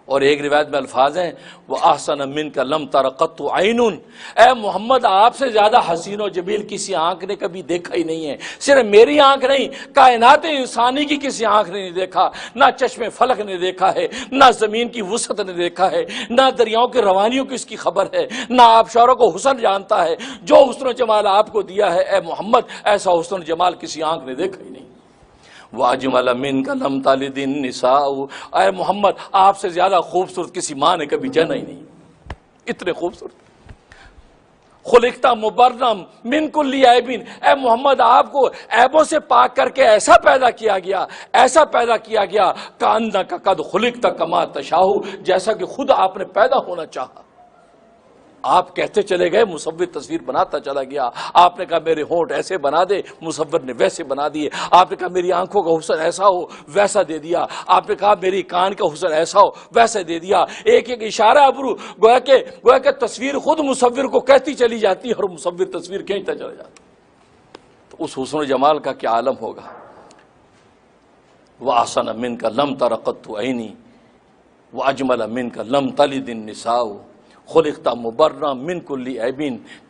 اور ایک روایت میں الفاظ ہیں وہ احسن منک لم تر قط عین، اے محمد آپ سے زیادہ حسین و جمیل کسی آنکھ نے کبھی دیکھا ہی نہیں ہے. صرف میری آنکھ نہیں، کائنات انسانی کی کسی آنکھ نے نہیں دیکھا. نہ چشم فلک نے دیکھا ہے، نہ زمین کی وسعت نے دیکھا ہے، نہ دریاؤں کی روانیوں کی اس کی خبر ہے، نہ آبشاروں کو حسن جانتا ہے. جو حسن و جمال آپ کو دیا ہے اے محمد، ایسا حسن و جمال کسی آنکھ نے دیکھا ہی نہیں. وَأَجْمَلَ مِنْكَ لَمْ تَلِدِ النِّسَاءُ، اے محمد آپ سے زیادہ خوبصورت کسی ماں نے کبھی جنا ہی نہیں. اتنے خوبصورت. خلقت مبرم من کل عیب، اے محمد آپ کو عیبوں سے پاک کر کے ایسا پیدا کیا گیا، ایسا پیدا کیا گیا کأنک قد خلقت کما تشاء، جیسا کہ خود آپ نے پیدا ہونا چاہا. آپ کہتے چلے گئے، مصور تصویر بناتا چلا گیا. آپ نے کہا میرے ہونٹ ایسے بنا دے، مصور نے ویسے بنا دیے. آپ نے کہا میری آنکھوں کا حسن ایسا ہو، ویسا دے دیا. آپ نے کہا میری کان کا حسن ایسا ہو، ویسا دے دیا. ایک ایک اشارہ ابرو گویا کہ تصویر خود مصور کو کہتی چلی جاتی ہے اور مصور تصویر کھینچتا چلا جاتا. تو اس حسن و جمال کا کیا عالم ہوگا. وَأَحْسَنَ مِنْكَ لَمْ تَرَ قَطُّ عَيْنِي وَأَجْمَلَ مِنْكَ لَمْ تَلِدِ النِّسَاءُ خلقت مبرا من کل عیب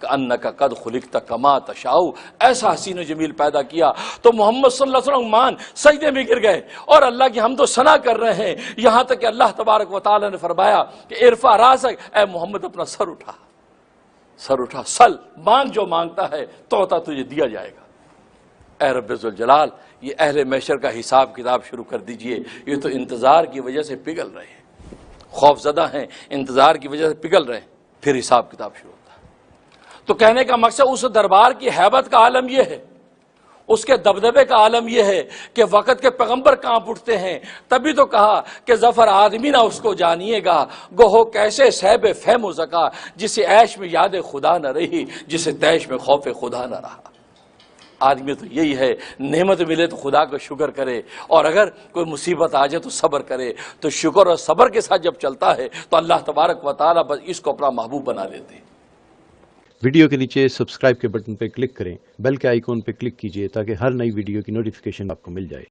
کأنک قد خلقت کما تشاء. ایسا حسین و جمیل پیدا کیا. تو محمد صلی اللہ علیہ وسلم مان سجدے میں گر گئے اور اللہ کی حمد و ثنا کر رہے ہیں، یہاں تک کہ اللہ تبارک و تعالی نے فرمایا کہ ارفع راسک، اے محمد اپنا سر اٹھا، سر اٹھا، سل مانگ جو مانگتا ہے تو تجھے دیا جائے گا. اے رب ذوالجلال یہ اہل محشر کا حساب کتاب شروع کر دیجئے. یہ تو انتظار کی وجہ سے پگھل رہے ہیں، خوف زدہ ہیں، انتظار کی وجہ سے پگھل رہے ہیں، پھر حساب کتاب شروع ہوتا ہے. تو کہنے کا مقصد اس دربار کی ہیبت کا عالم یہ ہے، اس کے دبدبے کا عالم یہ ہے کہ وقت کے پیغمبر کانپ اٹھتے ہیں. تبھی تو کہا کہ ظفر آدمی نہ اس کو جانیے گا، گوہو کیسے صحب فہم و زکا، جسے عیش میں یاد خدا نہ رہی، جسے تیش میں خوف خدا نہ رہا. آدمی تو یہی ہے، نعمت ملے تو خدا کا شکر کرے، اور اگر کوئی مصیبت آ جائے تو صبر کرے. تو شکر اور صبر کے ساتھ جب چلتا ہے تو اللہ تبارک و تعالیٰ بس اس کو اپنا محبوب بنا لیتے ہیں. ویڈیو کے نیچے سبسکرائب کے بٹن پہ کلک کریں، بیل کے آئیکن پہ کلک کیجئے تاکہ ہر نئی ویڈیو کی نوٹیفیکیشن آپ کو مل جائے.